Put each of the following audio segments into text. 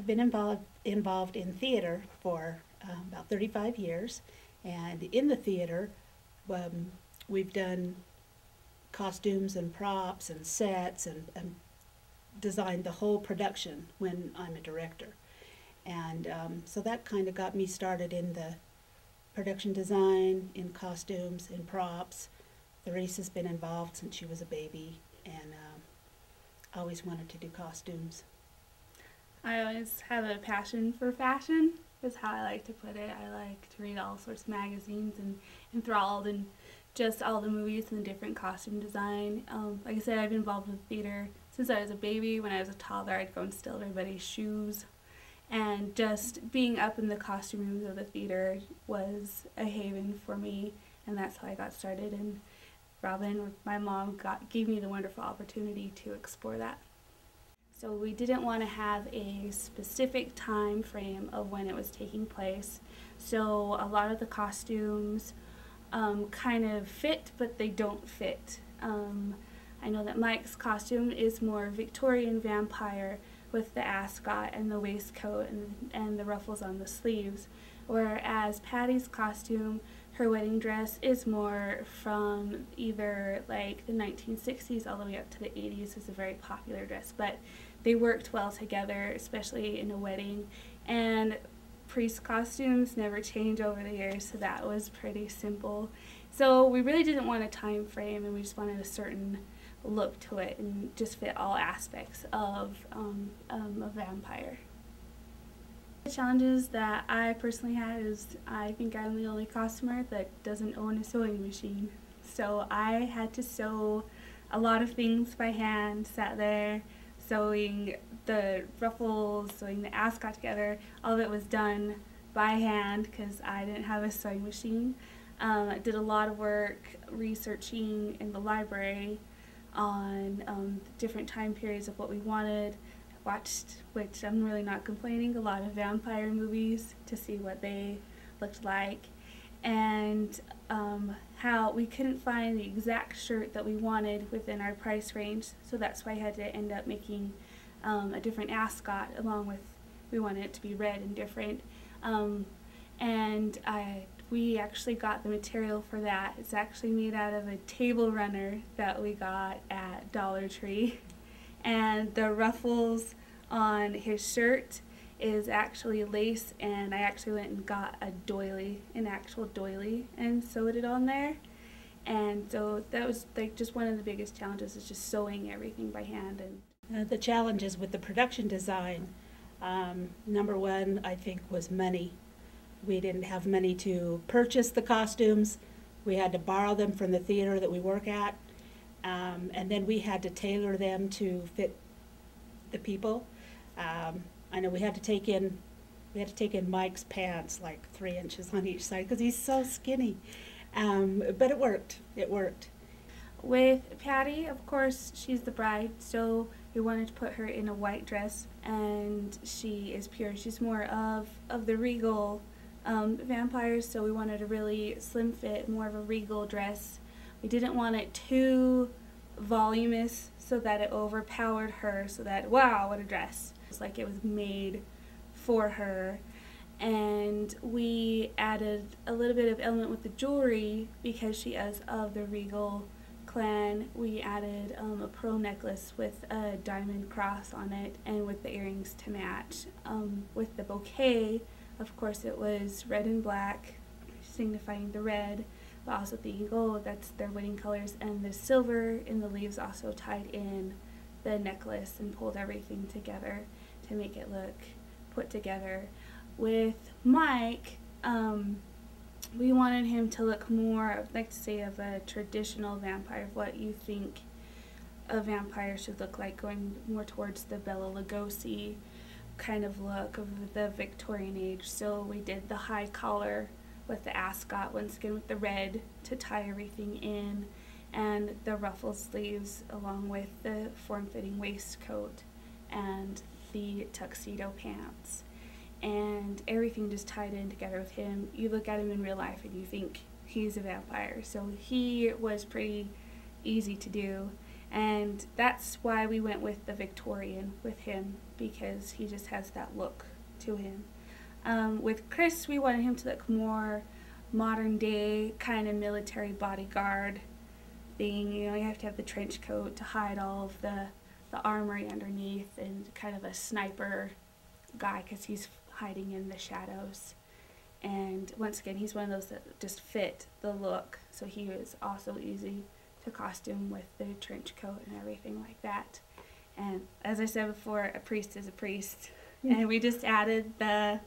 I've been involved in theater for about 35 years, and in the theater, we've done costumes and props and sets and designed the whole production when I'm a director. And so that kind of got me started in the production design, in costumes, in props. Theresa's been involved since she was a baby, and always wanted to do costumes. I always have a passion for fashion, is how I like to put it. I like to read all sorts of magazines and enthralled in just all the movies and the different costume design. Like I said, I've been involved with theater since I was a baby. When I was a toddler, I'd go and steal everybody's shoes. And just being up in the costume rooms of the theater was a haven for me, and that's how I got started. And Robin, or my mom, gave me the wonderful opportunity to explore that. So we didn't want to have a specific time frame of when it was taking place. So a lot of the costumes kind of fit, but they don't fit. I know that Mike's costume is more Victorian vampire with the ascot and the waistcoat and the ruffles on the sleeves, whereas Patty's costume, her wedding dress, is more from either like the 1960s all the way up to the 80s. It's a very popular dress, but they worked well together, especially in a wedding. And priest costumes never change over the years, so that was pretty simple. So we really didn't want a time frame, and we just wanted a certain look to it and just fit all aspects of a vampire. The challenges that I personally had is I think I'm the only costumer that doesn't own a sewing machine. So I had to sew a lot of things by hand, sat there sewing the ruffles, sewing the ascot together. All of it was done by hand because I didn't have a sewing machine. I did a lot of work researching in the library on different time periods of what we wanted. I watched, which I'm really not complaining, a lot of vampire movies to see what they looked like, and how we couldn't find the exact shirt that we wanted within our price range, so that's why I had to end up making a different ascot, along with, we wanted it to be red and different, and we actually got the material for that. It's actually made out of a table runner that we got at Dollar Tree, and the ruffles on his shirt is actually lace, and I actually went and got a doily, an actual doily, and sewed it on there. And so that was like just one of the biggest challenges, is just sewing everything by hand. And The challenges with the production design, number one, I think, was money. We didn't have money to purchase the costumes. We had to borrow them from the theater that we work at, and then we had to tailor them to fit the people. I know we had to take in Mike's pants like 3 inches on each side because he's so skinny, but it worked. It worked. With Patty, of course, she's the bride, so we wanted to put her in a white dress, and she is pure. She's more of the regal vampires, so we wanted a really slim fit, more of a regal dress. We didn't want it too voluminous so that it overpowered her, so that, wow, what a dress. It's like it was made for her. And we added a little bit of element with the jewelry because she is of the regal clan. We added a pearl necklace with a diamond cross on it, and with the earrings to match. With the bouquet, of course, it was red and black, signifying the red, but also the gold, that's their wedding colors, and the silver in the leaves also tied in the necklace and pulled everything together to make it look put together. With Mike, we wanted him to look more, I'd like to say, of a traditional vampire, what you think a vampire should look like, going more towards the Bela Lugosi kind of look of the Victorian age. So we did the high collar with the ascot, once again with the red to tie everything in, and the ruffle sleeves along with the form-fitting waistcoat and the tuxedo pants. And everything just tied in together with him. You look at him in real life and you think he's a vampire. So he was pretty easy to do. And that's why we went with the Victorian with him, because he just has that look to him. With Chris, we wanted him to look more modern day, kind of military bodyguard thing. You know, you have to have the trench coat to hide all of the armory underneath, and kind of a sniper guy because he's hiding in the shadows. And once again, he's one of those that just fit the look, so he was also easy to costume with the trench coat and everything like that. And as I said before, a priest is a priest. And we just added the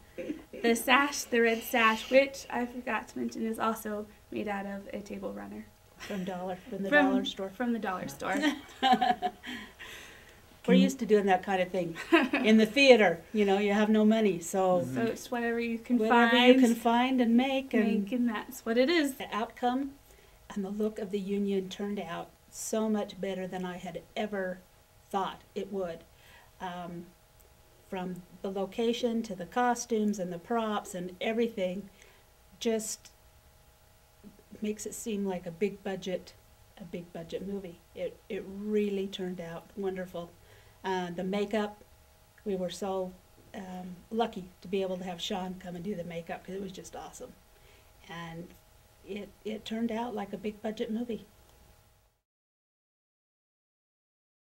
sash, the red sash, which I forgot to mention is also made out of a table runner. From the dollar store. From the dollar store. We're used to doing that kind of thing. In the theater, you know, you have no money, so it's whatever you can find and make. And that's what it is. The outcome and the look of the Union turned out so much better than I had ever thought it would. From the location to the costumes and the props and everything, just makes it seem like a big budget movie. It really turned out wonderful. The makeup, we were so lucky to be able to have Sean come and do the makeup because it was just awesome. And it turned out like a big budget movie.